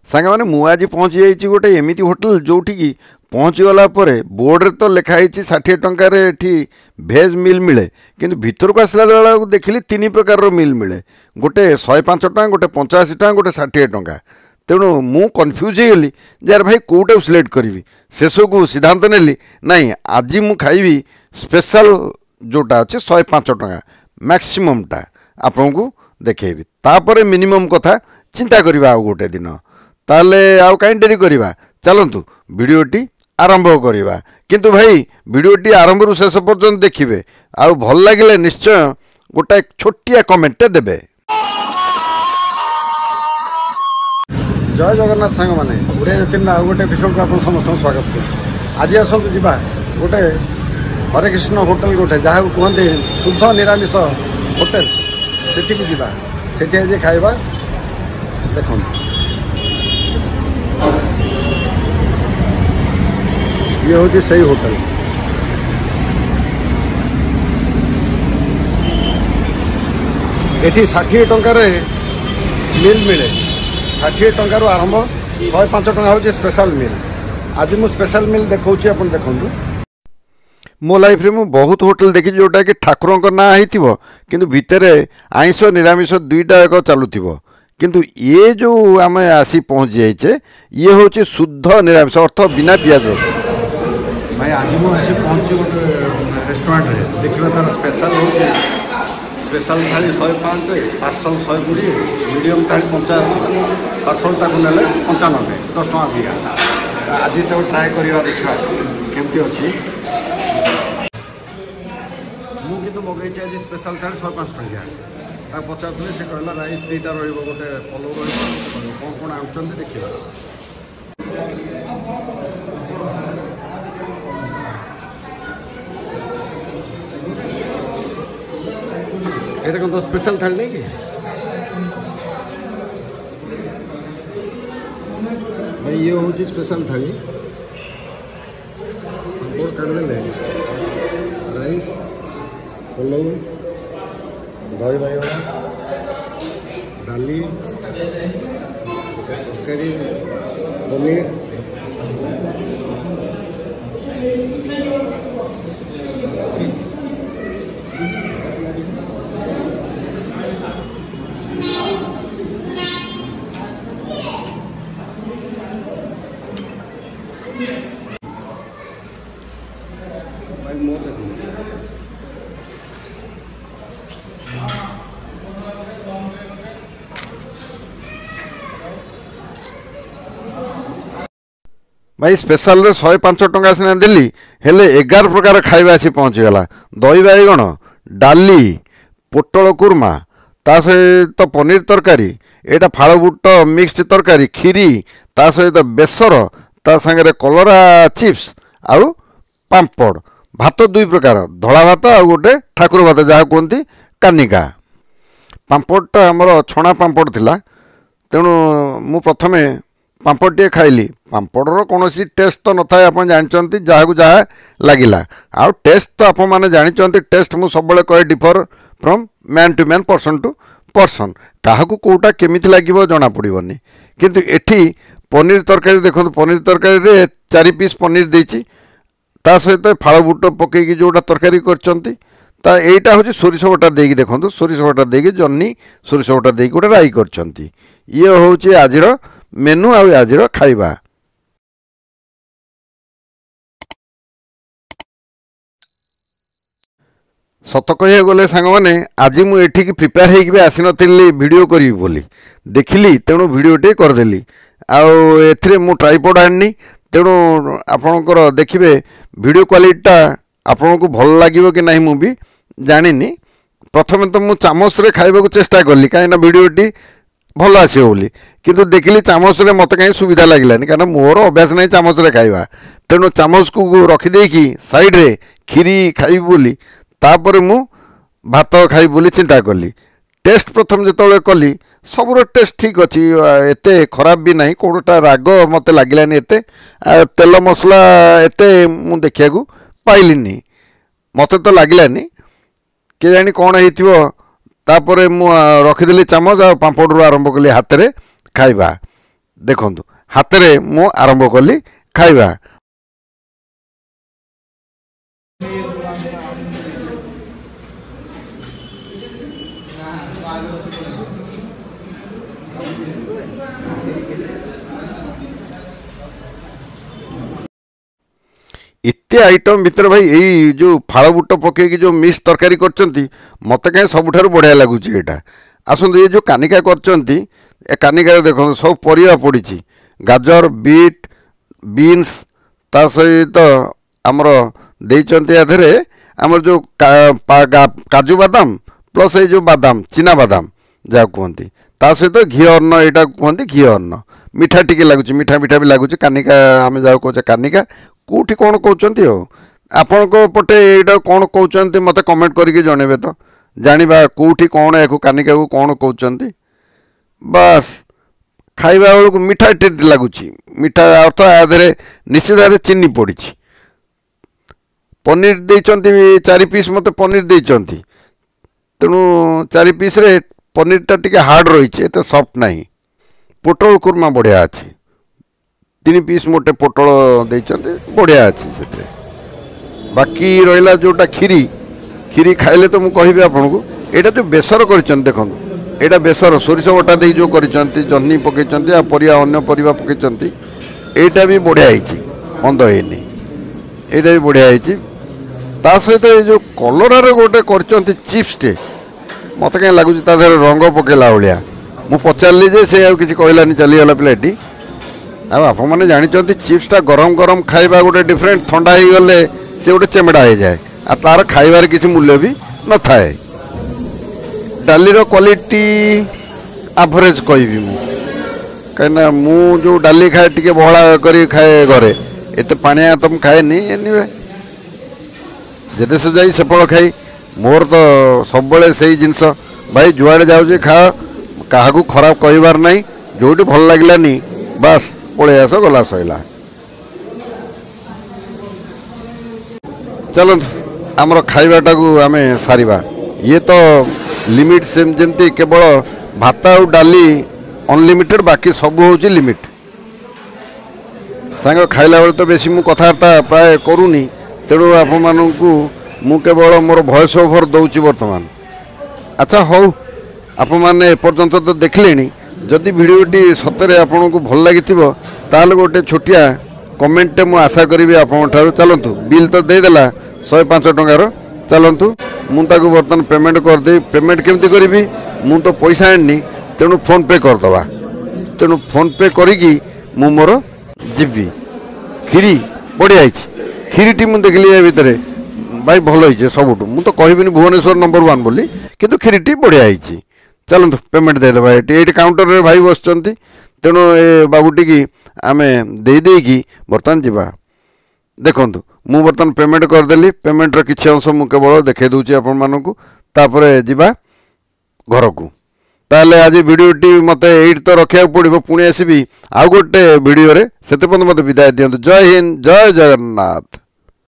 सांग मैंने मु आज पहुँची जाइए गोटे एमती होटेल जोटि की पहुँची गला बोर्ड तो लिखाई 60 टंकार एठी भेज मिल मिले किंतु भीतर को आसला बेला देखिली 3 प्रकार मिल मिले गोटे 105 टका गोटे 85 टका गोटे 60 टका तेणु मु कन्फ्यूज होगली यार भाई कौटा सिलेक्ट करी शेष को सिद्धांत नेली नाई आज मु खाइबी स्पेशल जोटा अच्छे 105 टका मैक्सिममटा आपन को देखेबी तापर मिनिमम कथा चिंता करवा आउ गोटे दिन ताले आउ कहीं डेरी करवा चलतु वीडियोटी आरंभ करवा किंतु भाई वीडियोटी आरंभ रु शेष पर्यंत देखिए आउ भल लगे निश्चय गोटे छोटिया कमेंट देबे। जय जगन्नाथ सांग मैंने ओडिया ज्योतिर्ना गोटे एपिसोड को आप समस्त स्वागत कर आज आसतु जी गोटे हरे कृष्ण होटेल गोटे जहाँ कहते शुद्ध निरामिष होटेल सेठी को जीवा सेठी आज खाइबा देखो ये हूँ सही होटल एठी 60 टंकार मिल मिले 60 टंकार आरंभ 105 टका हूँ स्पेशल मिल आज मु स्पेशल मिल देखा अपन देखु मो लाइफ रे मु बहुत होटल देखी जोटा कि ठाकुर ना हो कि भितर आइंष निरामिष दुईटा एक चलुव किंतु ये जो आम आसी पहुँच जाइए ये हूँ शुद्ध निरामिष अर्थ बिना पियाज रसुन भाई आज मुझे पहुँची गोटे रेस्टोरेंट रे देखा तार स्पेशल हूँ स्पेशल थाली 105 पार्सल 120 मीडियम थाली 85 पार्सल ताक ने 95 10 टका अधिका आज तो ट्राए करवा देखा केमती अच्छी मुझे मगई आज स्पेशल थाली 105 टका पचार से कहला राइस 2टा रोटे पलौ कौन कौन आनुंट देखा ये कौन तो स्पेशल थाली नहीं कि भाई ये हूँ स्पेशल थाली काटदे राइस पलौ दही बाइगण डाली तरकारी पनीर भाई स्पेशल 105 टका सीना देली हेले 11 प्रकार खाଇବା आसी पहुँचीगला दही बाइगण डाली पोटल कुर्मा ता सहित पनीर तरकारी एटा फाड़ बुट मिक्सड तरकारी खीरी ता सहित बेसर ता संगे कलरा चिप्स आउ पांपड़ भात 2 प्रकार धड़ा भात आ गोटे ठाकुर भात जहाँ कहते कानिका पांपड़टा आमर छणा पांपड़ थिला तेणु मु प्रथमे पांपड़ टे खाइली पांपड़र कौन टेस्ट तो न था आप जानते जहाँ जहाँ लगिला आउ टेस्ट तो आप मैंने जानते टेस्ट मु सब कहे differ from man to man person to person क्या कौटा केमी लगे जना पड़ोनी किंतु एठी पनीर तरकारी देखो पनीर तरकारी रे 4 पीस पनीर देती ता सहित फाड़ बुट पकईकी जोटा तरकारी कर एटा हूँ सोरिष बटा देकी देखो सोरिष बटा देकी जन्नी सोरिष बटा देकी गोटे राई कर ये हूँ आज मेनू आज खाइबा सत कह गले सांग मैंने आज मुझे प्रिपेयर होगी आसी नी वीडियो करी बोली देखिली तेणु वीडियोटे करदेली आउ मु ट्राइपॉड आनी तेणु आपणकर देखिए वीडियो क्वालिटीटा आपन को भल लगे कि नहीं मुझे जानी प्रथम तो मु चामच रे खाइबा को चेष्टा कली कहीं वीडियोटी भल आसो बोली किंतु देखिली चामच रे मत कहीं सुविधा लगलानी कारण मोर अभ्यास नहीं चामच रे खाइबा तेणु चामच को रखिदेकी साइड रे खीरी खाइबी बोली तापर मु भात खाइबी बोली चिंता कली टेस्ट प्रथम जो कली सबूर टेस्ट ठीक अच्छी एते खराब भी नहीं कौटा राग मत लगलानी एते तेल मसला एते मु देखा पाइलिनी मत तो लगलानी के जानी कौन होतापर मु रखिदेली चामच आ पांपड़ आरंभ कली हाथ में खाइबा ଦେଖନ୍ତୁ ହାତରେ ମୁଁ ଆରମ୍ଭ କଲି ଖାଇବା। इत्ते आइटम भितर भाई यही जो फाड़ बुट पकईकि जो मिक्स तरकारी करचंती मते कहीं सबुठारु बढ़िया लगुच। एटा आसतु ये जो कानिका करचंती ए कानिका देखो सब परिया पड़ी गाजर बीट बीन्स ता सहित आमर देइचंती आधरे आमर जो काजू बादाम प्लस ये जो बादाम चीना बादाम जहाँ कहते ता सहित घी अन्न यहाँ कहते घी अन्न मिठा टिके लगुच मिठा मिठा भी लगुच। कानिका आम जहाँ कहे कानिका कौटी कौन कहते हो आपण पटे यहाँ कौन कहते मत कमेंट करके जनइबे तो जानिबा कौटी कौन या कानिका को कौन कहते। बस खाइबा बेलू मिठा टेस्ट लगुच मिठा अर्थ आधे निश्चित भाव चीनी पड़ी। पनीर देइचंती 4 पीस मत पनीर देइचंती तेणु 4 पीस रे पनीरटा टिके हार्ड रही एत सफ्ट नहीं। पोटल कुर्मा बढ़िया अच्छी 3 पीस मोटे पोटल देइचंती बढ़िया अच्छी से। बाकी रहा जोटा खीरी खीरी खाइले तो मुझे कहबी आपन को यहाँ जो बेसर कर देखो यहाँ बेसर सोरिष बटा दे जो कर जह्नी पकई परिया अन्य परिया पकई यहाँ भी बढ़िया मंद है यहाँ भी बढ़िया है। ता सहित ये जो कलरार गोटे कर चिप्सटे मत कहीं लगुच रंग पकेला भाया मु पचारि जे से किसी कहलानी चलीगला पिलाटी आप मैंने जानते चिप्सटा गरम गरम खाइबा गोटे डिफरेंट ठंडा हो गले से गोटे चेमेड़ा हो जाए आ तार खाइबार किसी मूल्य भी न थाए। डालीर क्वालिटी एवरेज कहबी मु कहीं मु जो डाली खाए टी बहला कर खाए घरे एत पानिया तो खाएनी एनिवे जेदे से जाई से फल खाई मोर तो सब से जिनस भाई जुआड़े जाऊे खा क्या खराब कहबार नहीं जोटी भल लगलानी बस पलि आस गला सैला। चलो आमर खाइबाटा को आम सारिबा ये तो लिमिट सेमती केवल भात आ डाली अनलिमिटेड बाकी सब हूँ लिमिट सांग खाइला बेले तो बेसी मु कथबार्ता प्राय करूनी तेणु आप मु केवल मोर वॉइस ओवर दौची बर्तमान। अच्छा हौ आप मैंने एपर्यंत तो देखले जदि भिडटी सतरे आपन को भल लगी ताल गोटे छोटिया कमेंटे मु आशा करी आपन चलतु बिल तो देदेला 105 टंकार चलतु मुझे बर्तमान पेमेंट करदे पेमेंट केमती करी मु तो पैसा आनी तेणु फोन पे करदवा तेणु फोन पे करी मु मोर जीवी। खीरी बढ़िया खीरीटी मुझे देखली भितर भाई भल हो सबुठ मु तो कहबिनी भुवनेश्वर नंबर 1 बोली किंतु खीरीटी बढ़िया हो। चलतु पेमेंट देदेवा ये काउंटर रे भाई बस तेणु ए बाबूटी की आम देकी बर्तमान जावा देखु मु बर्तमान पेमेंट करदेली पेमेंट रो किछि अंश मु केवल देखे दूची आपण मानकु तापरे जिबा घर को। ताले आज वीडियोटी मते एट तो रखा पड़ो पुणी आसबि आउ गोटे वीडियो रे सेते पर्यंत मते विदाय दियंतु। जय हिंद जय जगन्नाथ।